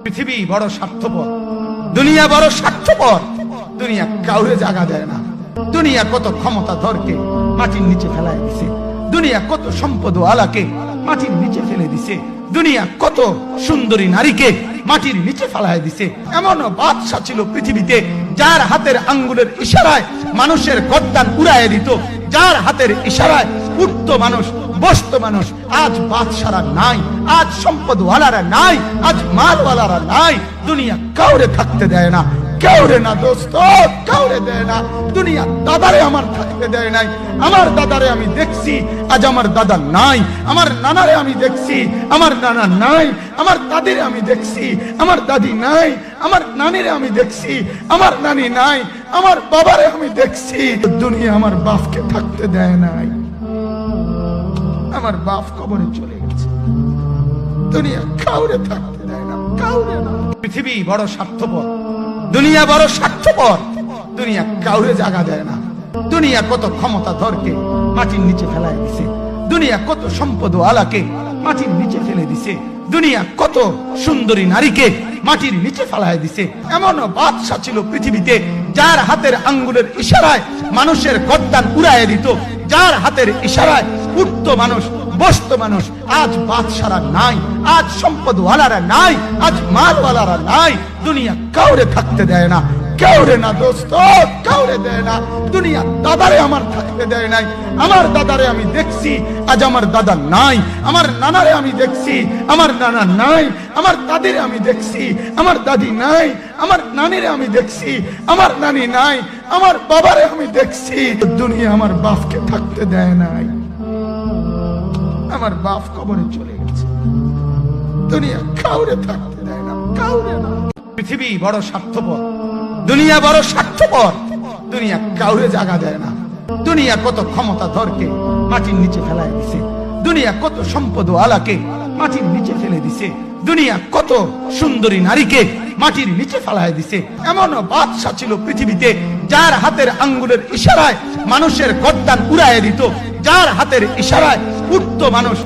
পৃথিবী বড় স্বার্থপর, দুনিয়া বড় স্বার্থপর। দুনিয়া কাউরে জায়গা দেয় না। দুনিয়া কত ক্ষমতা ধরকে মাটির নিচে ফেলায় দিছে। দুনিয়া কত সম্পদ আলাকে মাটির নিচে ফেলে দিছে। দুনিয়া কত সুন্দরী নারীকে মাটির নিচে ফেলায় দিছে। এমন বাদশা ছিল পৃথিবীতে যার হাতের আঙ্গুলের ইশারায় মানুষের গর্দান উড়াইয়া দিত, যার হাতের ইশারায় উঠতো মানুষ, বসতো মানুষ। আজ বাদশারা নাই, আজ সম্পদওয়ালারা নাই, আজ মালওয়ালারা নাই। দুনিয়া কাউরে থাকতে দেয় না, কাউরে না দোস্ত, কাউরে দেয় না। দুনিয়া দাদারে আমার থাকতে দেয় নাই। আমার দাদারে আমি দেখছি, আজ আমার দাদা নাই। আমার নানারে আমি দেখছি, আমার নানা নাই। আমার দাদিরে আমি দেখছি, আমার দাদি নাই। আমার নানিরে আমি দেখছি, আমার নানি নাই। আমার বাবারে আমি দেখছি। দুনিয়া আমার বাপকে থাকতে দেয় নাই। আমার বাপ কবরে চলে গেছে। দুনিয়া কাউরে থাকতে দেয় না, কাউরে না। পৃথিবী বড় স্বার্থপর, দুনিয়া বড় স্বার্থপর। দুনিয়া কাউরে জায়গা দেয় না। দুনিয়া কত ক্ষমতা ধরকে মাটির নিচে ফেলায় দিছে। দুনিয়া কত সম্পদ আলাকে মাটির নিচে ফেলে দিছে। দুনিয়া কত সুন্দরী নারীকে মাটির নিচে ফেলায় দিছে। এমন বাদশা ছিল পৃথিবীতে যার হাতের আঙ্গুলের ইশারায় মানুষের গর্দান উড়াইয়া দিত, যার হাতের ইশারায় উঠতো মানুষ, বসতো মানুষ। আজ বাদশারা নাই, আজ সম্পদওয়ালারা নাই, আজ মালওয়ালারা নাই। দুনিয়া কাউরে থাকতে দেয় না, কাউরে না দোস্ত, কাউরে দেয় না। দুনিয়া দাদারে আমার থাকতে দেয় নাই। আমার দাদারে আমি দেখছি, আজ আমার দাদা নাই। আমার নানারে আমি দেখছি, আমার নানা নাই। আমার দাদিরে আমি দেখছি, আমার দাদি নাই। আমার নানিরে আমি দেখছি, আমার নানি নাই। আমার বাবারে আমি দেখছি। দুনিয়া আমার বাপকে থাকতে দেয় নাই। আমার বাপ কবরে চলে গেছে। দুনিয়া কাউরে থাকতে দেয় না, কাউরে না। পৃথিবী বড় স্বার্থপর, দুনিয়া বড় স্বার্থপর। দুনিয়া কাউরে জায়গা দেয় না। দুনিয়া কত ক্ষমতা ধরকে মাটির নিচে ফেলায় দিছে। দুনিয়া কত সম্পদ আলাকে মাটির নিচে ফেলে দিছে। দুনিয়া কত সুন্দরী নারীকে মাটির নিচে ফেলায় দিছে। এমন বাদশা ছিল পৃথিবীতে যার হাতের আঙ্গুলের ইশারায় মানুষের গর্দান উড়াইয়া দিত, যার হাতের ইশারায় উঠতো মানুষ,